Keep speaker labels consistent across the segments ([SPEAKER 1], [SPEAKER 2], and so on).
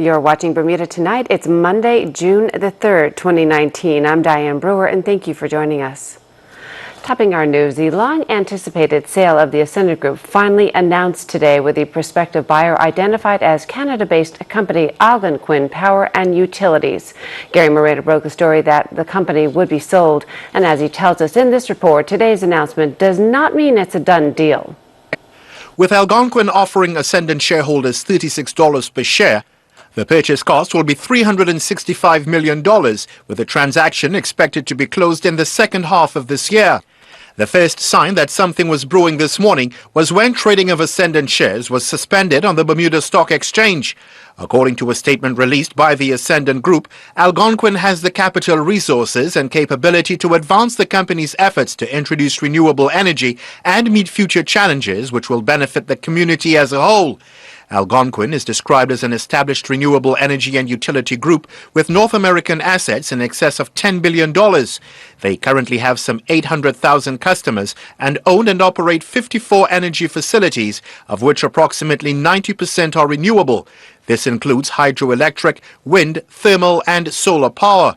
[SPEAKER 1] You're watching Bermuda Tonight. It's Monday, June the 3rd, 2019. I'm Diane Brewer, and thank you for joining us. Topping our news, the long-anticipated sale of the Ascendant Group finally announced today, with the prospective buyer identified as Canada-based company Algonquin Power and Utilities. Gary Moreno broke the story that the company would be sold, and as he tells us in this report, today's announcement does not mean it's a done deal.
[SPEAKER 2] With Algonquin offering Ascendant shareholders $36 per share, the purchase cost will be $365 million, with the transaction expected to be closed in the second half of this year. The first sign that something was brewing this morning was when trading of Ascendant shares was suspended on the Bermuda Stock Exchange. According to a statement released by the Ascendant Group, Algonquin has the capital resources and capability to advance the company's efforts to introduce renewable energy and meet future challenges which will benefit the community as a whole. Algonquin is described as an established renewable energy and utility group with North American assets in excess of $10 billion. They currently have some 800,000 customers and own and operate 54 energy facilities, of which approximately 90% are renewable. This includes hydroelectric, wind, thermal, and solar power.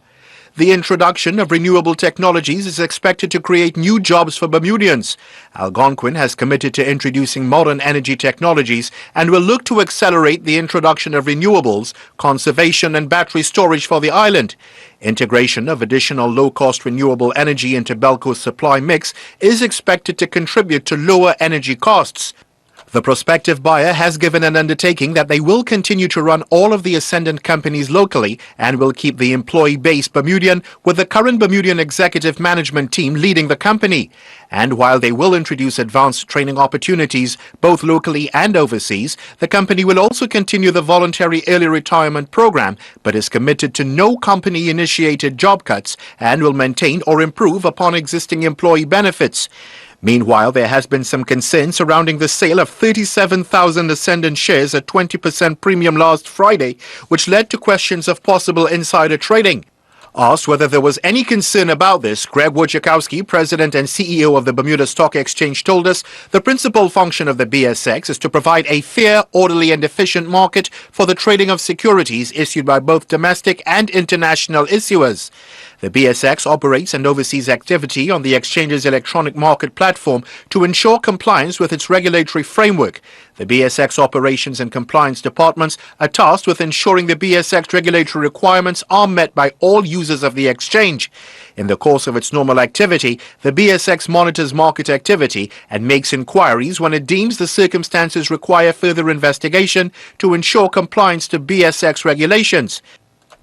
[SPEAKER 2] The introduction of renewable technologies is expected to create new jobs for Bermudians. Algonquin has committed to introducing modern energy technologies and will look to accelerate the introduction of renewables, conservation, and battery storage for the island. Integration of additional low-cost renewable energy into Belco's supply mix is expected to contribute to lower energy costs. The prospective buyer has given an undertaking that they will continue to run all of the Ascendant companies locally and will keep the employee base Bermudian, with the current Bermudian executive management team leading the company. And while they will introduce advanced training opportunities both locally and overseas, the company will also continue the voluntary early retirement program, but is committed to no company-initiated job cuts and will maintain or improve upon existing employee benefits. Meanwhile, there has been some concern surrounding the sale of 37,000 Ascendant shares at 20% premium last Friday, which led to questions of possible insider trading. Asked whether there was any concern about this, Greg Wojciechowski, President and CEO of the Bermuda Stock Exchange, told us the principal function of the BSX is to provide a fair, orderly and efficient market for the trading of securities issued by both domestic and international issuers. The BSX operates and oversees activity on the exchange's electronic market platform to ensure compliance with its regulatory framework. The BSX operations and compliance departments are tasked with ensuring the BSX regulatory requirements are met by all users of the exchange. In the course of its normal activity, the BSX monitors market activity and makes inquiries when it deems the circumstances require further investigation to ensure compliance to BSX regulations.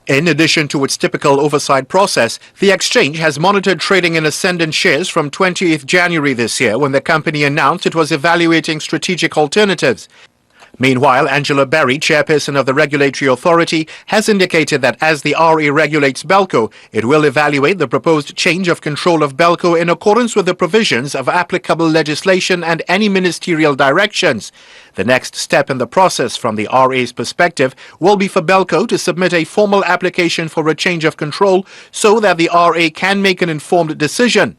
[SPEAKER 2] In addition to its typical oversight process, the exchange has monitored trading in Ascendant shares from 20th January this year, when the company announced it was evaluating strategic alternatives. Meanwhile, Angela Berry, chairperson of the regulatory authority, has indicated that as the RA regulates Belco, it will evaluate the proposed change of control of Belco in accordance with the provisions of applicable legislation and any ministerial directions. The next step in the process from the RA's perspective will be for Belco to submit a formal application for a change of control so that the RA can make an informed decision.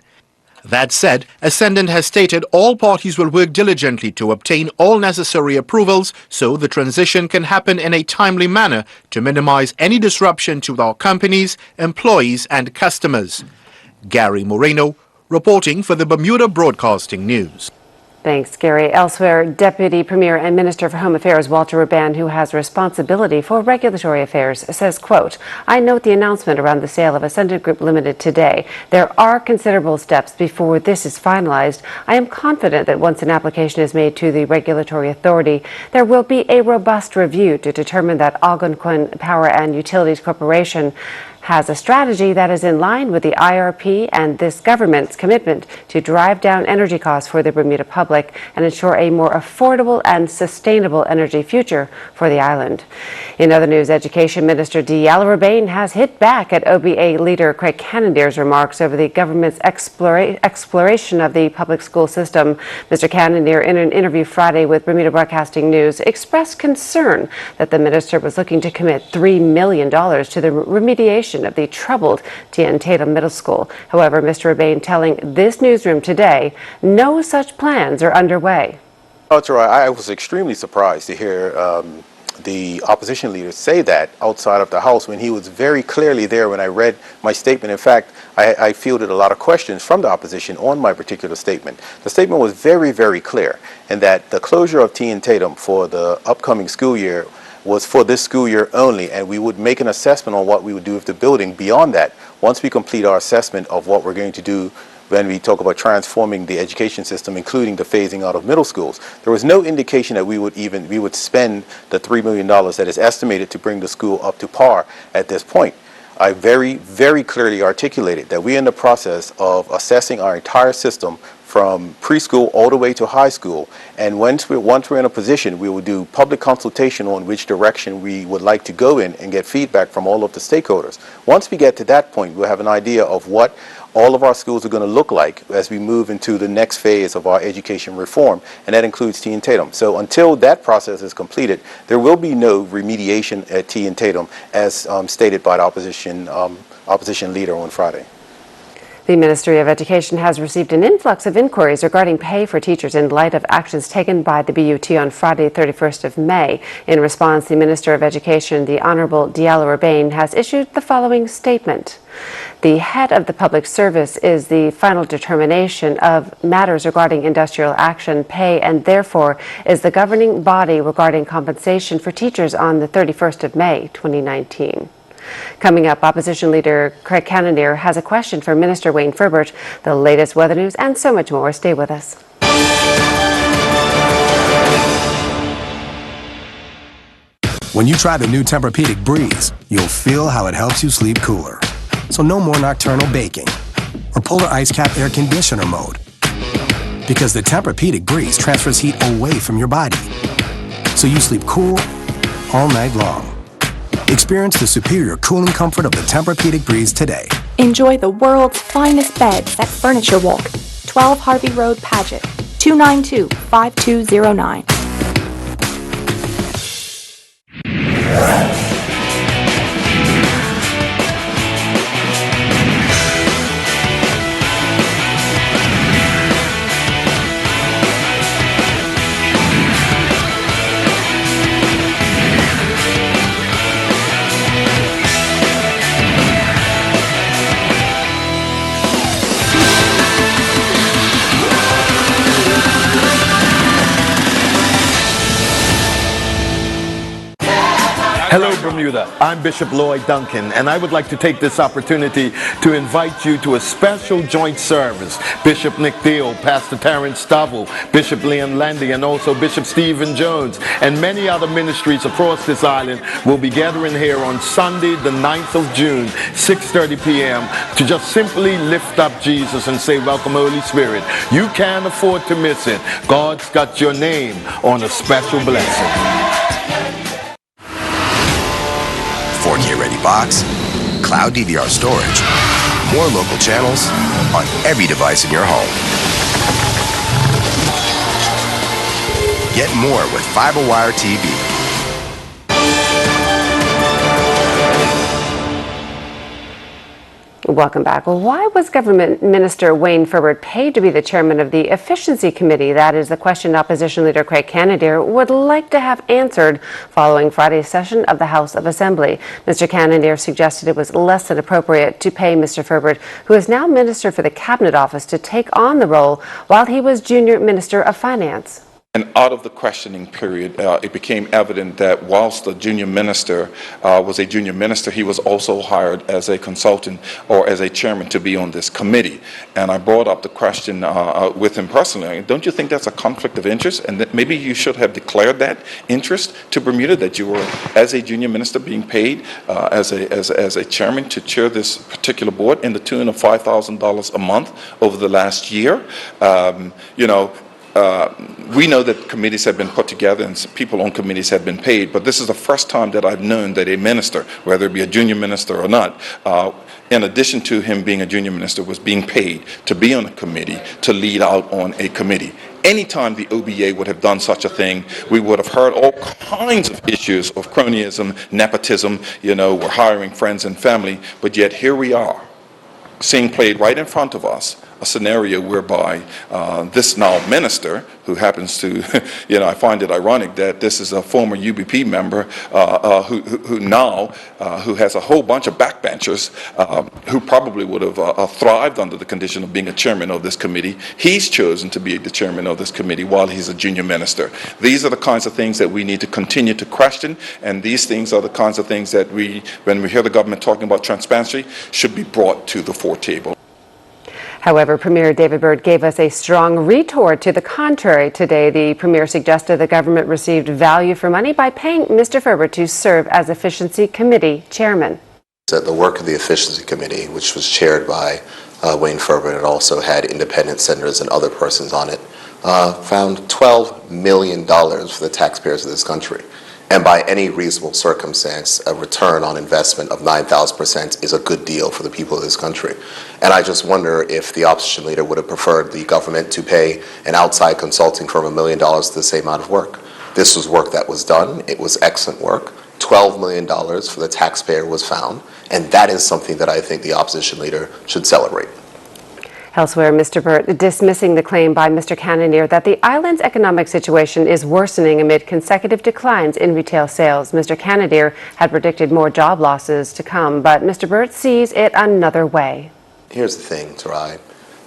[SPEAKER 2] That said, Ascendant has stated all parties will work diligently to obtain all necessary approvals so the transition can happen in a timely manner to minimize any disruption to our companies, employees and customers. Gary Moreno, reporting for the Bermuda Broadcasting News.
[SPEAKER 1] Thanks, Gary. Elsewhere, Deputy Premier and Minister for Home Affairs Walter Rabban, who has responsibility for regulatory affairs, says, quote, "I note the announcement around the sale of Ascendant Group Limited today. There are considerable steps before this is finalized. I am confident that once an application is made to the regulatory authority, there will be a robust review to determine that Algonquin Power and Utilities Corporation has a strategy that is in line with the IRP and this government's commitment to drive down energy costs for the Bermuda public and ensure a more affordable and sustainable energy future for the island." In other news, Education Minister Rabban has hit back at OBA leader Craig Cannondere's remarks over the government's exploration of the public school system. Mr. Cannondere, in an interview Friday with Bermuda Broadcasting News, expressed concern that the minister was looking to commit $3 million to the remediation of the troubled T.N. Tatum Middle School. However, Mr. Rabban telling this newsroom today no such plans are underway.
[SPEAKER 3] That's right. I was extremely surprised to hear the opposition leader say that outside of the House when he was very clearly there when I read my statement. In fact, I fielded a lot of questions from the opposition on my particular statement. The statement was very, very clear in that the closure of T and Tatum for the upcoming school year was for this school year only, and we would make an assessment on what we would do with the building beyond that once we complete our assessment of what we're going to do when we talk about transforming the education system, including the phasing out of middle schools. There was no indication that we would spend the $3 million that is estimated to bring the school up to par at this point. I very, very clearly articulated that we're in the process of assessing our entire system from preschool all the way to high school, and once we're in a position, we will do public consultation on which direction we would like to go in and get feedback from all of the stakeholders. Once we get to that point, we'll have an idea of what all of our schools are going to look like as we move into the next phase of our education reform, and that includes T and Tatum. So until that process is completed, there will be no remediation at T and Tatum as stated by the opposition leader on Friday.
[SPEAKER 1] The Ministry of Education has received an influx of inquiries regarding pay for teachers in light of actions taken by the BUT on Friday, 31st of May. In response, the Minister of Education, the Honourable Diallo-Urbane, has issued the following statement. The head of the public service is the final determination of matters regarding industrial action pay and therefore is the governing body regarding compensation for teachers on the 31st of May, 2019. Coming up, Opposition Leader Craig Cannonier has a question for Minister Wayne Furbert, the latest weather news, and so much more. Stay with us.
[SPEAKER 4] When you try the new Tempur-Pedic Breeze, you'll feel how it helps you sleep cooler. So no more nocturnal baking or polar ice cap air conditioner mode. Because the Tempur-Pedic Breeze transfers heat away from your body. So you sleep cool all night long. Experience the superior cooling comfort of the Tempur-Pedic Breeze today.
[SPEAKER 5] Enjoy the world's finest beds at Furniture Walk, 12 Harvey Road, Paget, 292-5209.
[SPEAKER 6] Hello, Bermuda. I'm Bishop Lloyd Duncan, and I would like to take this opportunity to invite you to a special joint service. Bishop Nick Thiel, Pastor Terrence Stovall, Bishop Leon Landy, and also Bishop Stephen Jones, and many other ministries across this island will be gathering here on Sunday, the 9th of June, 6:30 p.m. to just simply lift up Jesus and say, welcome, Holy Spirit. You can't afford to miss it. God's got your name on a special blessing.
[SPEAKER 4] 4K ready box, cloud DVR storage, more local channels on every device in your home. Get more with FiberWire TV.
[SPEAKER 1] Welcome back. Well, why was Government Minister Wayne Furbert paid to be the chairman of the Efficiency Committee? That is the question Opposition Leader Craig Cannonier would like to have answered following Friday's session of the House of Assembly. Mr. Cannonier suggested it was less than appropriate to pay Mr. Furbert, who is now Minister for the Cabinet Office, to take on the role while he was Junior Minister of Finance.
[SPEAKER 7] And out of the questioning period, it became evident that whilst the junior minister was a junior minister, he was also hired as a consultant or as a chairman to be on this committee. And I brought up the question with him personally. Don't you think that's a conflict of interest? And that maybe you should have declared that interest to Bermuda, that you were, as a junior minister, being paid as a chairman to chair this particular board in the tune of $5,000 a month over the last year. We know that committees have been put together and people on committees have been paid, but this is the first time that I've known that a minister, whether it be a junior minister or not, in addition to him being a junior minister, was being paid to be on a committee, to lead out on a committee. Anytime the OBA would have done such a thing, we would have heard all kinds of issues of cronyism, nepotism, we're hiring friends and family, but yet here we are, seeing played right in front of us, a scenario whereby this now minister, who happens to, I find it ironic that this is a former UBP member who has a whole bunch of backbenchers who probably would have thrived under the condition of being a chairman of this committee. He's chosen to be the chairman of this committee while he's a junior minister. These are the kinds of things that we need to continue to question, and these things are the kinds of things that when we hear the government talking about transparency, should be brought to the fore table.
[SPEAKER 1] However, Premier David Byrd gave us a strong retort to the contrary today. The Premier suggested the government received value for money by paying Mr. Ferber to serve as Efficiency Committee Chairman.
[SPEAKER 8] The work of the Efficiency Committee, which was chaired by Wayne Ferber, and it also had independent senators and other persons on it, found $12 million for the taxpayers of this country. And by any reasonable circumstance, a return on investment of 9,000% is a good deal for the people of this country. And I just wonder if the opposition leader would have preferred the government to pay an outside consulting firm $1 million for the same amount of work. This was work that was done. It was excellent work. $12 million for the taxpayer was found. And that is something that I think the opposition leader should celebrate.
[SPEAKER 1] Elsewhere, Mr. Byrd dismissing the claim by Mr. Cannonier that the island's economic situation is worsening amid consecutive declines in retail sales. Mr. Cannonier had predicted more job losses to come, but Mr. Byrd sees it another way.
[SPEAKER 8] Here's the thing, Tarai.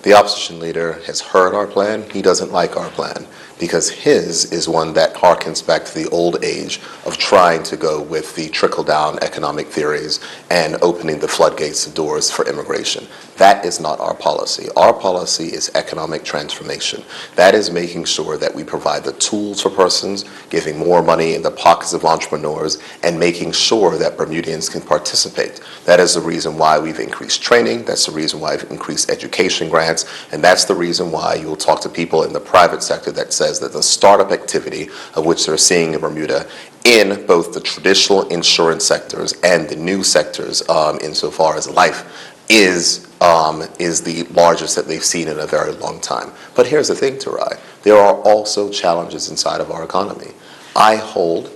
[SPEAKER 8] The opposition leader has heard our plan. He doesn't like our plan because his is one that harkens back to the old age of trying to go with the trickle-down economic theories and opening the floodgates of doors for immigration. That is not our policy. Our policy is economic transformation. That is making sure that we provide the tools for persons, giving more money in the pockets of entrepreneurs, and making sure that Bermudians can participate. That is the reason why we've increased training. That's the reason why we've increased education grants. And that's the reason why you will talk to people in the private sector that says that the startup activity of which they're seeing in Bermuda in both the traditional insurance sectors and the new sectors insofar as life is the largest that they've seen in a very long time. But here's the thing, Tarai. There are also challenges inside of our economy. I hold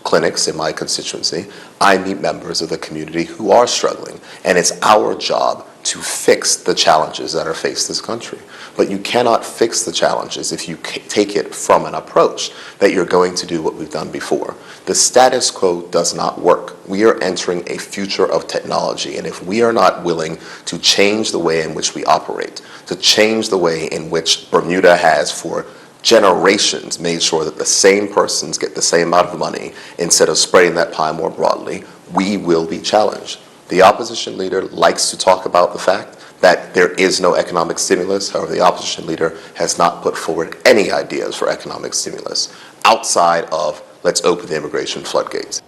[SPEAKER 8] clinics in my constituency. I meet members of the community who are struggling, and it's our job to fix the challenges that are faced this country. But you cannot fix the challenges if you take it from an approach that you're going to do what we've done before. The status quo does not work. We are entering a future of technology, and if we are not willing to change the way in which we operate, to change the way in which Bermuda has for generations made sure that the same persons get the same amount of money instead of spreading that pie more broadly, we will be challenged. The opposition leader likes to talk about the fact that there is no economic stimulus. However, the opposition leader has not put forward any ideas for economic stimulus outside of let's open the immigration floodgates.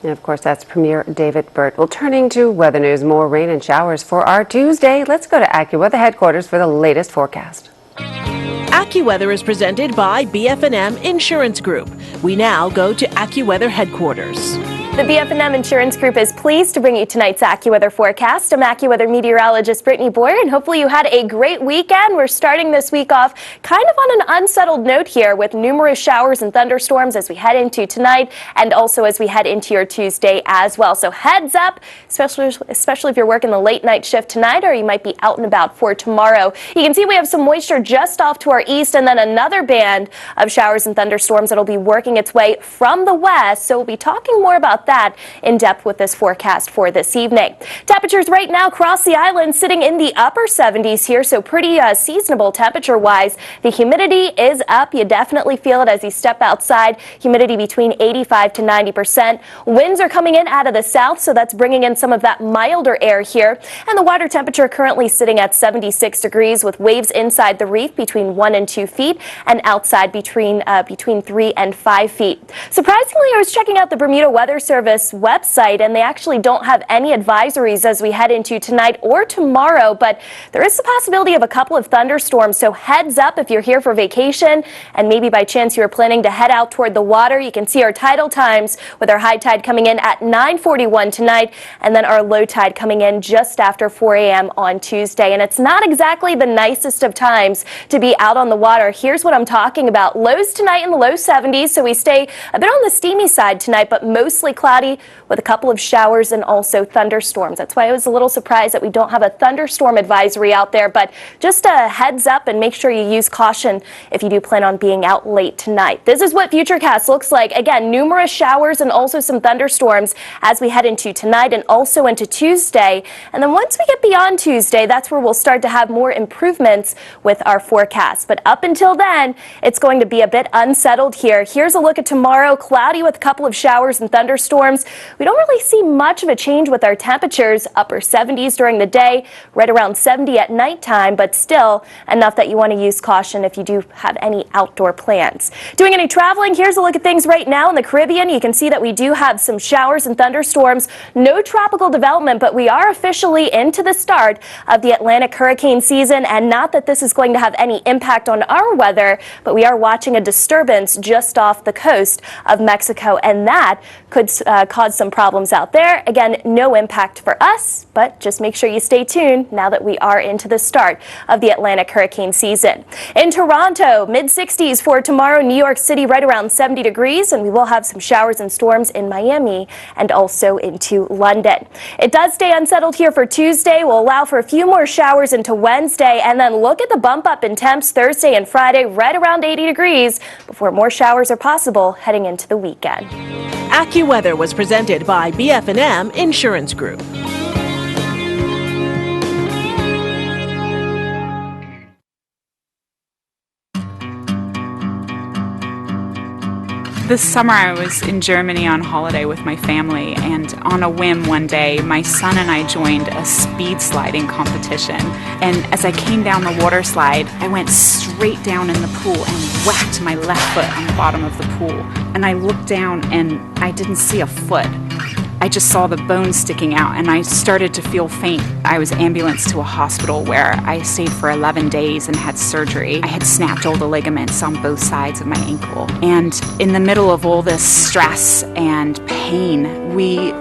[SPEAKER 1] And of course, that's Premier David Byrd. Well, turning to weather news, more rain and showers for our Tuesday. Let's go to AccuWeather headquarters for the latest forecast.
[SPEAKER 9] AccuWeather is presented by BF&M Insurance Group. We now go to AccuWeather headquarters.
[SPEAKER 5] The BF&M Insurance Group is pleased to bring you tonight's AccuWeather forecast. I'm AccuWeather meteorologist Brittany Boyer, and hopefully you had a great weekend. We're starting this week off kind of on an unsettled note here with numerous showers and thunderstorms as we head into tonight and also as we head into your Tuesday as well. So heads up, especially if you're working the late night shift tonight or you might be out and about for tomorrow. You can see we have some moisture just off to our east and then another band of showers and thunderstorms that'll be working its way from the west. So we'll be talking more about that in depth with this forecast for this evening. Temperatures right now across the island sitting in the upper 70s here, so pretty seasonable temperature wise. The humidity is up. You definitely feel it as you step outside. Humidity between 85 to 90%. Winds are coming in out of the south, so that's bringing in some of that milder air here. And the water temperature currently sitting at 76 degrees with waves inside the reef between 1 and 2 feet and outside between 3 and 5 feet. Surprisingly, I was checking out the Bermuda Weather Service website, and they actually don't have any advisories as we head into tonight or tomorrow, but there is the possibility of a couple of thunderstorms, so heads up if you're here for vacation and maybe by chance you're planning to head out toward the water. You can see our tidal times with our high tide coming in at 9:41 tonight and then our low tide coming in just after 4 a.m. on Tuesday, and it's not exactly the nicest of times to be out on the water. Here's what I'm talking about. Lows tonight in the low 70s, so we stay a bit on the steamy side tonight, but mostly cloudy with a couple of showers and also thunderstorms. That's why I was a little surprised that we don't have a thunderstorm advisory out there, but just a heads up and make sure you use caution if you do plan on being out late tonight. This is what Futurecast looks like. Again, numerous showers and also some thunderstorms as we head into tonight and also into Tuesday. And then once we get beyond Tuesday, that's where we'll start to have more improvements with our forecast. But up until then, it's going to be a bit unsettled here. Here's a look at tomorrow. Cloudy with a couple of showers and thunderstorms. We don't really see much of a change with our temperatures. Upper 70s during the day, right around 70 at nighttime, but still enough that you want to use caution if you do have any outdoor plans. Doing any traveling, here's a look at things right now in the Caribbean. You can see that we do have some showers and thunderstorms. No tropical development, but we are officially into the start of the Atlantic hurricane season, and not that this is going to have any impact on our weather, but we are watching a disturbance just off the coast of Mexico, and that could cause some problems out there. Again, no impact for us, but just make sure you stay tuned now that we are into the start of the Atlantic hurricane season. In Toronto, mid-60s for tomorrow. New York City right around 70 degrees, and we will have some showers and storms in Miami and also into London. It does stay unsettled here for Tuesday. We'll allow for a few more showers into Wednesday, and then look at the bump up in temps Thursday and Friday right around 80 degrees before more showers are possible heading into the weekend.
[SPEAKER 9] AccuWeather was presented by BF&M Insurance Group.
[SPEAKER 10] This summer I was in Germany on holiday with my family, and on a whim one day my son and I joined a speed sliding competition, and as I came down the water slide I went straight down in the pool and whacked my left foot on the bottom of the pool, and I looked down and I didn't see a foot. I just saw the bones sticking out and I started to feel faint. I was ambulanced to a hospital where I stayed for 11 days and had surgery. I had snapped all the ligaments on both sides of my ankle. And in the middle of all this stress and pain, we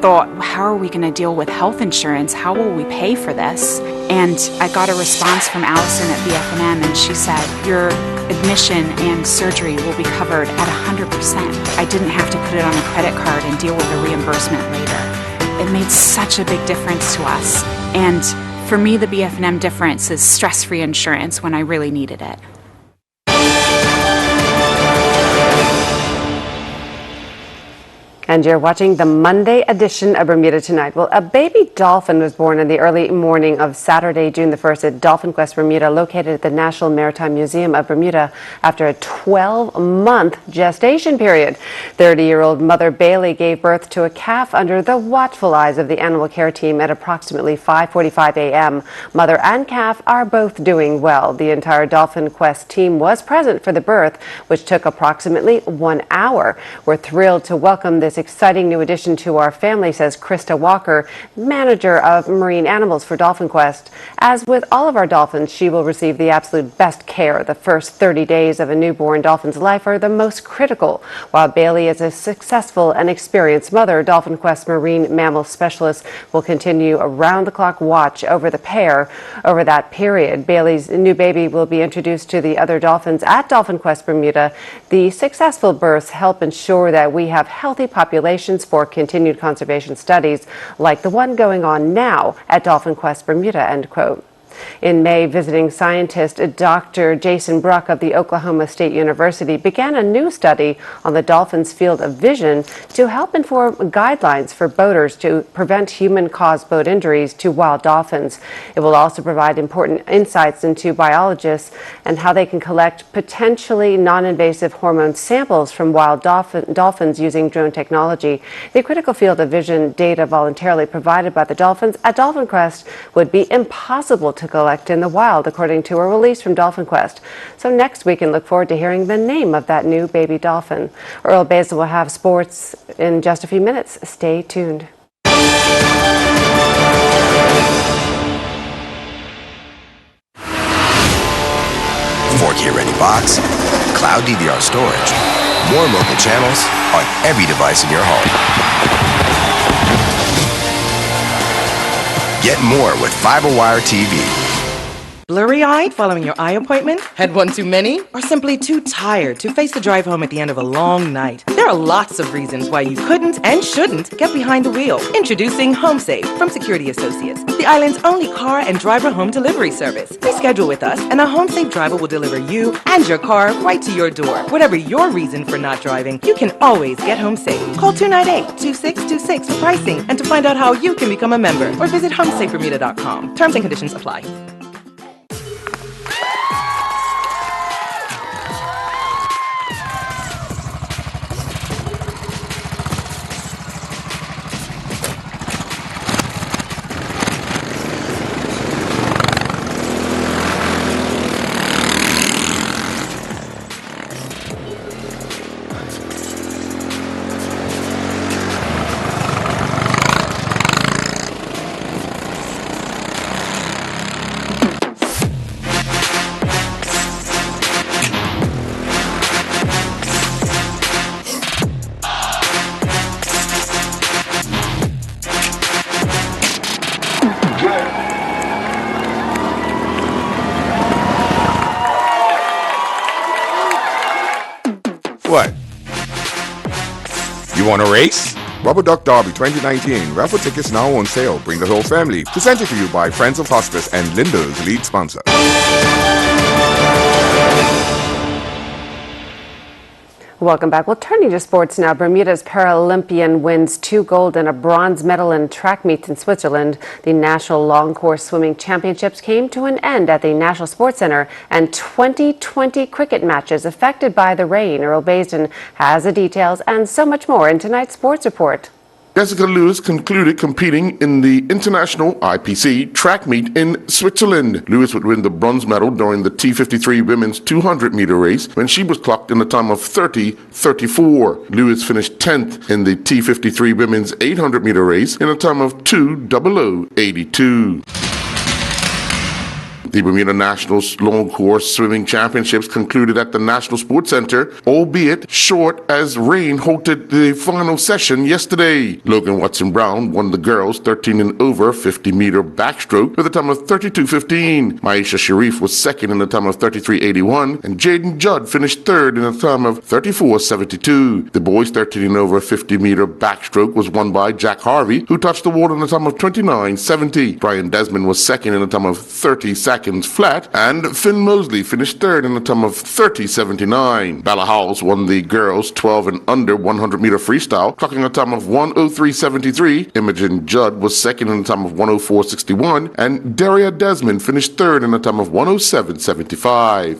[SPEAKER 10] thought, how are we going to deal with health insurance? How will we pay for this? And I got a response from Allison at BF&M, and she said, your admission and surgery will be covered at 100%. I didn't have to put it on a credit card and deal with a reimbursement later. It made such a big difference to us. And for me, the BF&M difference is stress-free insurance when I really needed it.
[SPEAKER 1] And you're watching the Monday edition of Bermuda Tonight. Well, a baby dolphin was born in the early morning of Saturday, June the 1st at Dolphin Quest, Bermuda, located at the National Maritime Museum of Bermuda after a 12-month gestation period. 30-year-old mother Bailey gave birth to a calf under the watchful eyes of the animal care team at approximately 5:45 a.m. Mother and calf are both doing well. The entire Dolphin Quest team was present for the birth, which took approximately 1 hour. We're thrilled to welcome this exciting new addition to our family, says Krista Walker, manager of marine animals for Dolphin Quest. As with all of our dolphins, she will receive the absolute best care. The first 30 days of a newborn dolphin's life are the most critical. While Bailey is a successful and experienced mother, Dolphin Quest marine mammal specialists will continue around-the-clock watch over the pair over that period. Bailey's new baby will be introduced to the other dolphins at Dolphin Quest Bermuda. The successful births help ensure that we have healthy populations for continued conservation studies like the one going on now at Dolphin Quest Bermuda, end quote. In May, visiting scientist Dr. Jason Bruck of the Oklahoma State University began a new study on the dolphin's field of vision to help inform guidelines for boaters to prevent human-caused boat injuries to wild dolphins. It will also provide important insights into biologists and how they can collect potentially non-invasive hormone samples from wild dolphins using drone technology. The critical field of vision data voluntarily provided by the dolphins at Dolphin Quest would be impossible to collect in the wild, according to a release from Dolphin Quest. So next we can look forward to hearing the name of that new baby dolphin. Earl Basil will have sports in just a few minutes. Stay tuned.
[SPEAKER 4] 4K ready box, cloud DVR storage, more local channels on every device in your home. Get more with FiberWire TV.
[SPEAKER 11] Blurry-eyed following your eye appointment? Had one too many? Or simply too tired to face the drive home at the end of a long night? There are lots of reasons why you couldn't and shouldn't get behind the wheel. Introducing HomeSafe from Security Associates, the island's only car and driver home delivery service. Reschedule with us and a HomeSafe driver will deliver you and your car right to your door. Whatever your reason for not driving, you can always get HomeSafe. Call 298-2626 for pricing and to find out how you can become a member or visit HomeSafeBermuda.com. Terms and conditions apply.
[SPEAKER 12] What? You want to race? Rubber Duck Derby 2019. Raffle tickets now on sale. Bring the whole family. Presented to you by Friends of Hospice and Lindo's lead sponsor.
[SPEAKER 1] Welcome back. Well, turning to sports now, Bermuda's Paralympian wins 2 gold and a bronze medal in track meets in Switzerland. The National Long Course Swimming Championships came to an end at the National Sports Center, and 2020 cricket matches affected by the rain. Earl Baisden has the details and so much more in tonight's Sports Report.
[SPEAKER 13] Jessica Lewis concluded competing in the International IPC track meet in Switzerland. Lewis would win the bronze medal during the T53 women's 200-meter race when she was clocked in a time of 30:34. Lewis finished 10th in the T53 women's 800-meter race in a time of 2:00:82. The Bermuda National Long Course Swimming Championships concluded at the National Sports Center, albeit short as rain halted the final session yesterday. Logan Watson-Brown won the girls 13 and over 50-meter backstroke with a time of 32:15. Maisha Sharif was second in a time of 33:81, and Jaden Judd finished third in a time of 34:72. The boys 13 and over 50-meter backstroke was won by Jack Harvey, who touched the water in a time of 29:70. Brian Desmond was second in a time of 30 seconds flat, and Finn Mosley finished third in a time of 30:79. Bella Howells won the girls 12 and under 100-meter freestyle, clocking a time of 1:03:73. Imogen Judd was second in a time of 1:04:61, and Daria Desmond finished third in a time of 1:07:75.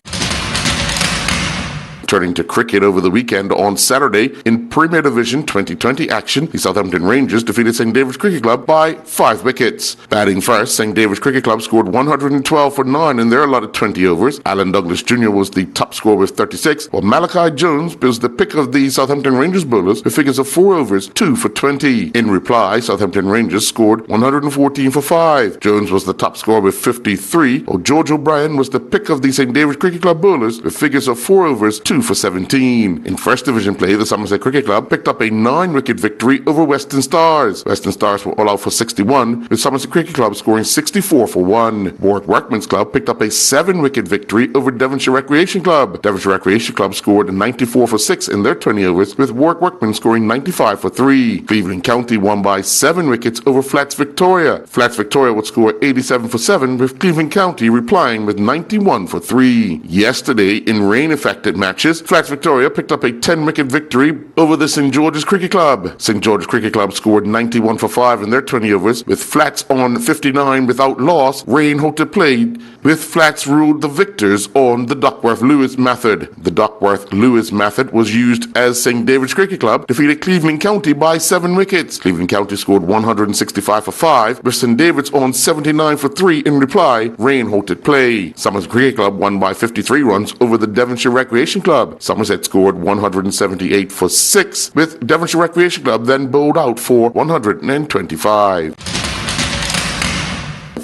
[SPEAKER 13] Turning to cricket over the weekend, on Saturday in Premier Division 2020 action, the Southampton Rangers defeated St David's Cricket Club by 5 wickets. Batting first, St David's Cricket Club scored 112 for 9 in their allotted 20 overs. Alan Douglas Jr. was the top scorer with 36, while Malachi Jones was the pick of the Southampton Rangers bowlers with figures of 4 overs, 2 for 20. In reply, Southampton Rangers scored 114 for 5. Jones was the top scorer with 53, while George O'Brien was the pick of the St David's Cricket Club bowlers with figures of 4 overs, 2 for 17. In First Division play, the Somerset Cricket Club picked up a 9-wicket victory over Western Stars. Western Stars were all out for 61, with Somerset Cricket Club scoring 64 for 1. Warwick Workmen's Club picked up a 7-wicket victory over Devonshire Recreation Club. Devonshire Recreation Club scored 94 for 6 in their 20 overs, with Warwick Workmen scoring 95 for 3. Cleveland County won by 7 wickets over Flats Victoria. Flats Victoria would score 87 for 7, with Cleveland County replying with 91 for 3. Yesterday, in rain-affected matches, Flats Victoria picked up a 10-wicket victory over the St George's Cricket Club. St George's Cricket Club scored 91 for 5 in their 20 overs, with Flats on 59 without loss. Rain halted play, with Flats ruled the victors on the Duckworth-Lewis method. The Duckworth-Lewis method was used as St David's Cricket Club defeated Cleveland County by 7 wickets. Cleveland County scored 165 for 5, with St David's on 79 for 3 in reply. Rain halted play. Somerset Cricket Club won by 53 runs over the Devonshire Recreation Club. Somerset scored 178 for 6, with Devonshire Recreation Club then bowled out for 125.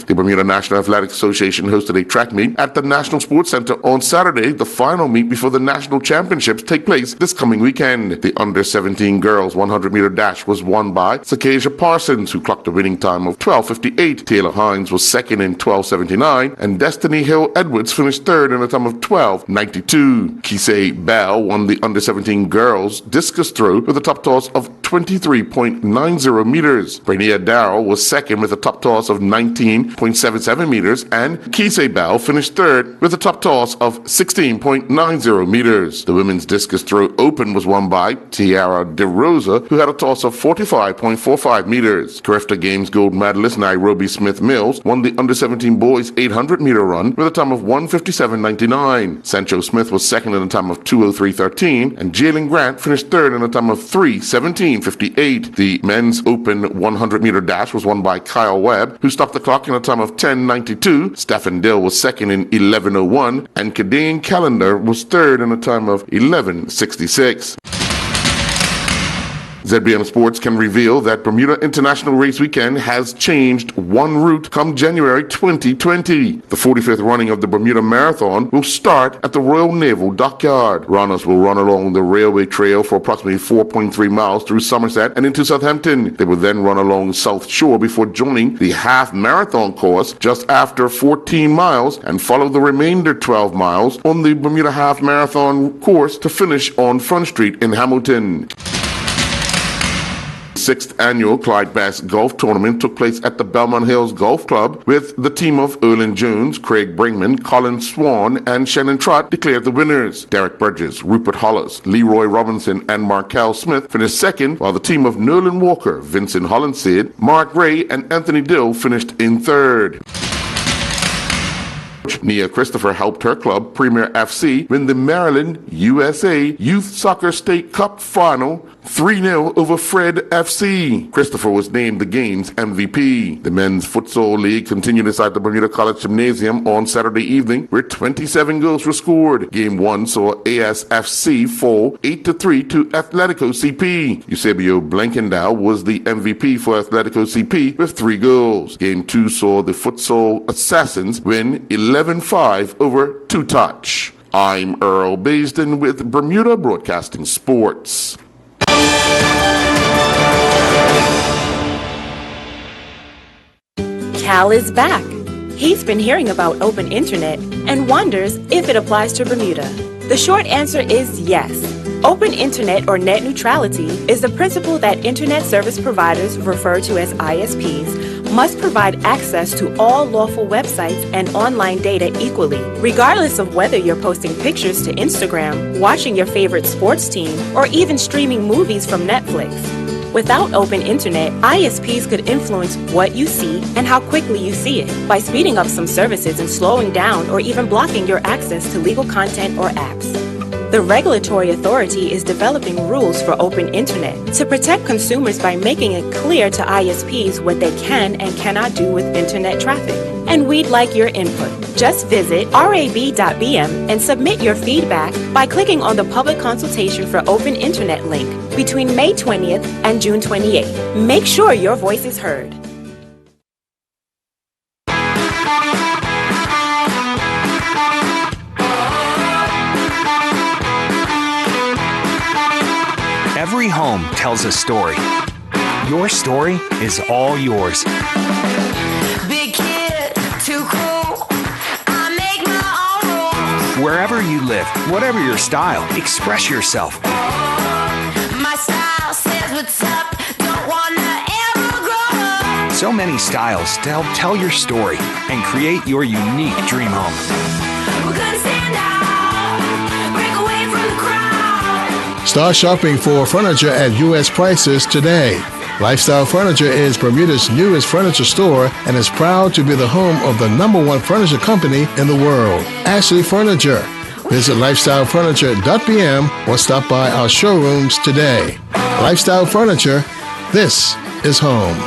[SPEAKER 13] The Bermuda National Athletic Association hosted a track meet at the National Sports Center on Saturday, the final meet before the national championships take place this coming weekend. The under-17 girls 100-meter dash was won by Sakasia Parsons, who clocked a winning time of 12:58. Taylor Hines was second in 12:79, and Destiny Hill Edwards finished third in a time of 12:92. Kisei Bell won the under-17 girls discus throw with a top toss of 23.90 meters. Brania Darrell was second with a top toss of 19.77 meters, and Kisei Bell finished third with a top toss of 16.90 meters. The women's discus throw open was won by Tiara DeRosa, who had a toss of 45.45 meters. Carifta Games gold medalist Nairobi Smith Mills won the under-17 boys 800-meter run with a time of 1:57.99. Sancho Smith was second in a time of 2:03.13, and Jalen Grant finished third in a time of 3:17.58. The men's open 100-meter dash was won by Kyle Webb, who stopped the clock in a time of 10:92. Stephen Dill was second in 11:01, and Kadeem Callender was third in a time of 11:66. ZBM Sports can reveal that Bermuda International Race Weekend has changed one route come January 2020. The 45th running of the Bermuda Marathon will start at the Royal Naval Dockyard. Runners will run along the railway trail for approximately 4.3 miles through Somerset and into Southampton. They will then run along South Shore before joining the half marathon course just after 14 miles and follow the remainder 12 miles on the Bermuda Half Marathon course to finish on Front Street in Hamilton. 6th annual Clyde Bass Golf Tournament took place at the Belmont Hills Golf Club, with the team of Erlen Jones, Craig Brinkman, Colin Swan, and Shannon Trott declared the winners. Derek Burgess, Rupert Hollis, Leroy Robinson, and Markel Smith finished second, while the team of Nolan Walker, Vincent Hollinsid, Mark Ray, and Anthony Dill finished in third. Nia Christopher helped her club, Premier FC, win the Maryland USA Youth Soccer State Cup Final 3-0 over Fred FC. Christopher was named the game's MVP. The men's futsal league continued inside the Bermuda College Gymnasium on Saturday evening, where 27 goals were scored. Game 1 saw ASFC fall 8-3 to Atletico CP. Eusebio Blankendow was the MVP for Atletico CP with 3 goals. Game 2 saw the futsal Assassins win 11-5 over Two Touch. I'm Earl Basden with Bermuda Broadcasting Sports.
[SPEAKER 14] Cal is back. He's been hearing about open internet and wonders if it applies to Bermuda. The short answer is yes. Open internet, or net neutrality, is the principle that internet service providers, referred to as ISPs, must provide access to all lawful websites and online data equally, regardless of whether you're posting pictures to Instagram, watching your favorite sports team, or even streaming movies from Netflix. Without open internet, ISPs could influence what you see and how quickly you see it by speeding up some services and slowing down or even blocking your access to legal content or apps. The regulatory authority is developing rules for open internet to protect consumers by making it clear to ISPs what they can and cannot do with internet traffic. And we'd like your input. Just visit rab.bm and submit your feedback by clicking on the public consultation for open internet link between May 20th and June 28th. Make sure your voice is heard.
[SPEAKER 15] Every home tells a story. Your story is all yours.
[SPEAKER 16] Big kid, too cool. I make my own rules.
[SPEAKER 15] Wherever you live, whatever your style, express yourself.
[SPEAKER 16] My style says what's up. Don't wanna ever grow up.
[SPEAKER 15] So many styles to help tell your story and create your unique dream home.
[SPEAKER 16] We're gonna stand out, break away from the crowd.
[SPEAKER 17] Start shopping for furniture at U.S. prices today. Lifestyle Furniture is Bermuda's newest furniture store and is proud to be the home of the #1 furniture company in the world, Ashley Furniture. Visit lifestylefurniture.bm or stop by our showrooms today. Lifestyle Furniture, this is home.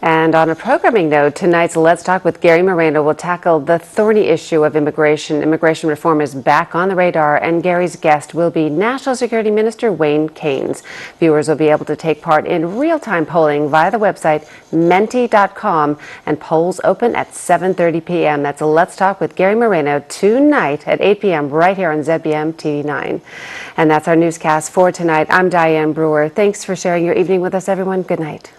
[SPEAKER 1] And on a programming note, tonight's Let's Talk with Gary Moreno will tackle the thorny issue of immigration. Immigration reform is back on the radar, and Gary's guest will be National Security Minister Wayne Keynes. Viewers will be able to take part in real-time polling via the website menti.com, and polls open at 7:30 p.m. That's Let's Talk with Gary Moreno tonight at 8 p.m. right here on ZBM TV9. And that's our newscast for tonight. I'm Diane Brewer. Thanks for sharing your evening with us, everyone. Good night.